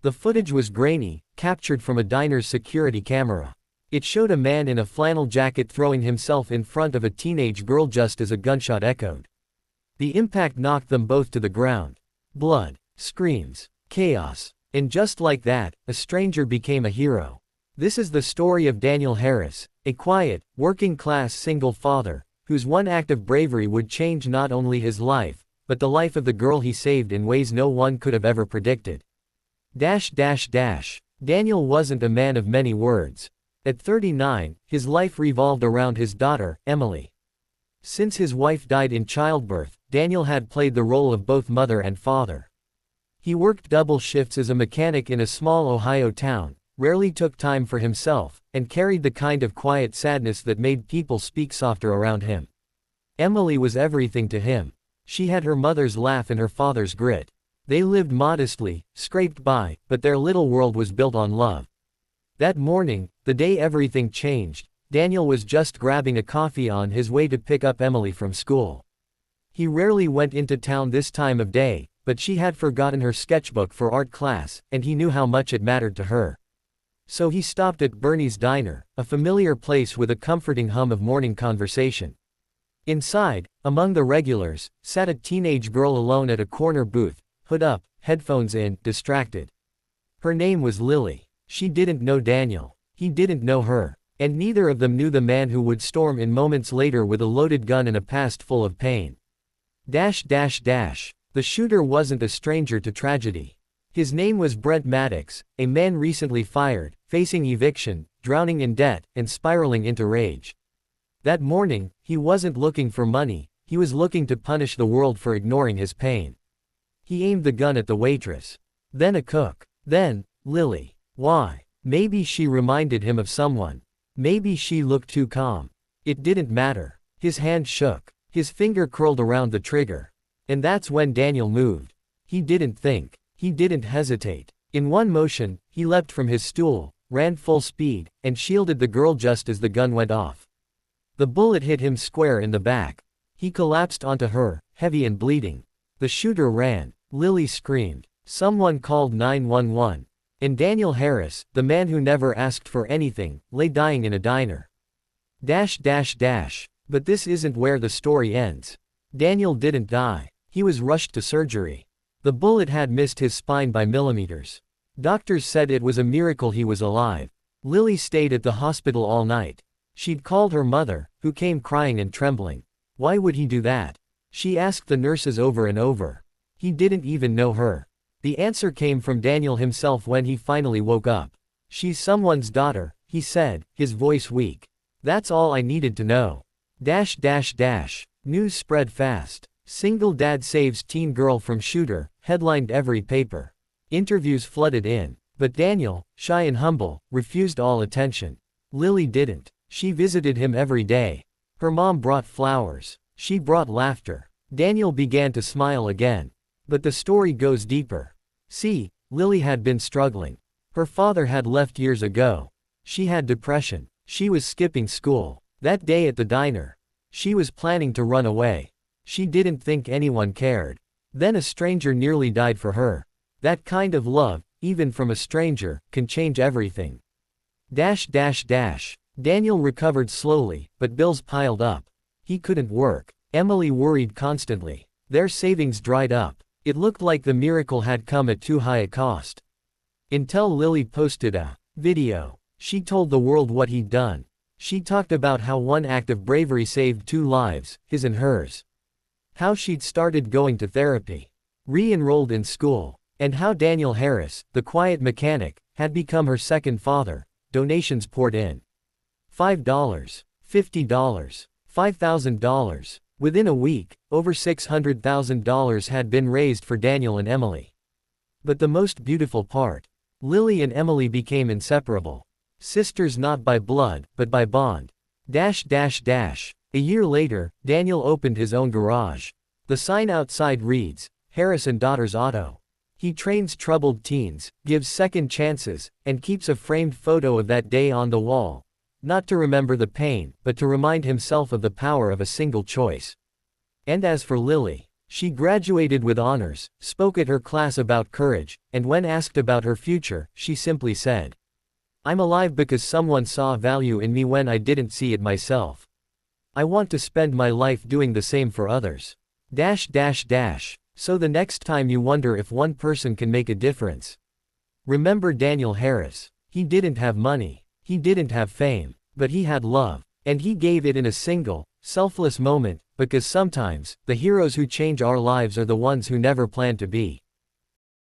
The footage was grainy, captured from a diner's security camera. It showed a man in a flannel jacket throwing himself in front of a teenage girl just as a gunshot echoed. The impact knocked them both to the ground. Blood, screams, chaos. And just like that, a stranger became a hero. This is the story of Daniel Harris, a quiet, working-class single father, whose one act of bravery would change not only his life, but the life of the girl he saved in ways no one could have ever predicted. Daniel wasn't a man of many words. At 39, his life revolved around his daughter, Emily. Since his wife died in childbirth, Daniel had played the role of both mother and father. He worked double shifts as a mechanic in a small Ohio town, rarely took time for himself, and carried the kind of quiet sadness that made people speak softer around him. Emily was everything to him. She had her mother's laugh and her father's grit. They lived modestly, scraped by, but their little world was built on love. That morning, the day everything changed, Daniel was just grabbing a coffee on his way to pick up Emily from school. He rarely went into town this time of day, but she had forgotten her sketchbook for art class, and he knew how much it mattered to her. So he stopped at Bernie's Diner, a familiar place with a comforting hum of morning conversation. Inside, among the regulars, sat a teenage girl alone at a corner booth, hood up, headphones in, distracted. Her name was Lily. She didn't know Daniel. He didn't know her. And neither of them knew the man who would storm in moments later with a loaded gun and a past full of pain. The shooter wasn't a stranger to tragedy. His name was Brent Maddox, a man recently fired, facing eviction, drowning in debt, and spiraling into rage. That morning, he wasn't looking for money, he was looking to punish the world for ignoring his pain. He aimed the gun at the waitress. Then a cook. Then, Lily. Why? Maybe she reminded him of someone. Maybe she looked too calm. It didn't matter. His hand shook. His finger curled around the trigger. And that's when Daniel moved. He didn't think. He didn't hesitate. In one motion, he leapt from his stool, ran full speed, and shielded the girl just as the gun went off. The bullet hit him square in the back. He collapsed onto her, heavy and bleeding. The shooter ran. Lily screamed. Someone called 911. And Daniel Harris, the man who never asked for anything, lay dying in a diner. But this isn't where the story ends. Daniel didn't die. He was rushed to surgery. The bullet had missed his spine by millimeters. Doctors said it was a miracle he was alive. Lily stayed at the hospital all night. She'd called her mother, who came crying and trembling. Why would he do that? She asked the nurses over and over. He didn't even know her. The answer came from Daniel himself when he finally woke up. She's someone's daughter, he said, his voice weak. That's all I needed to know. News spread fast. Single dad saves teen girl from shooter, headlined every paper. Interviews flooded in. But Daniel, shy and humble, refused all attention. Lily didn't. She visited him every day. Her mom brought flowers. She brought laughter. Daniel began to smile again. But the story goes deeper. See, Lily had been struggling. Her father had left years ago. She had depression. She was skipping school. That day at the diner. She was planning to run away. She didn't think anyone cared. Then a stranger nearly died for her. That kind of love, even from a stranger, can change everything. Daniel recovered slowly, but bills piled up. He couldn't work. Emily worried constantly. Their savings dried up. It looked like the miracle had come at too high a cost. Until Lily posted a video. She told the world what he'd done. She talked about how one act of bravery saved 2 lives, his and hers. How she'd started going to therapy. Re-enrolled in school. And how Daniel Harris, the quiet mechanic, had become her second father. Donations poured in. $5, $50, $5,000. Within a week, over $600,000 had been raised for Daniel and Emily. But the most beautiful part. Lily and Emily became inseparable. Sisters not by blood, but by bond. A year later, Daniel opened his own garage. The sign outside reads, Harris and Daughters Auto. He trains troubled teens, gives second chances, and keeps a framed photo of that day on the wall. Not to remember the pain, but to remind himself of the power of a single choice. And as for Lily, She graduated with honors, spoke at her class about courage, and when asked about her future, she simply said, "I'm alive because someone saw value in me when I didn't see it myself. I want to spend my life doing the same for others." So the next time you wonder if one person can make a difference, remember Daniel Harris. He didn't have money. He didn't have fame. But he had love. And he gave it in a single, selfless moment, because sometimes, the heroes who change our lives are the ones who never planned to be.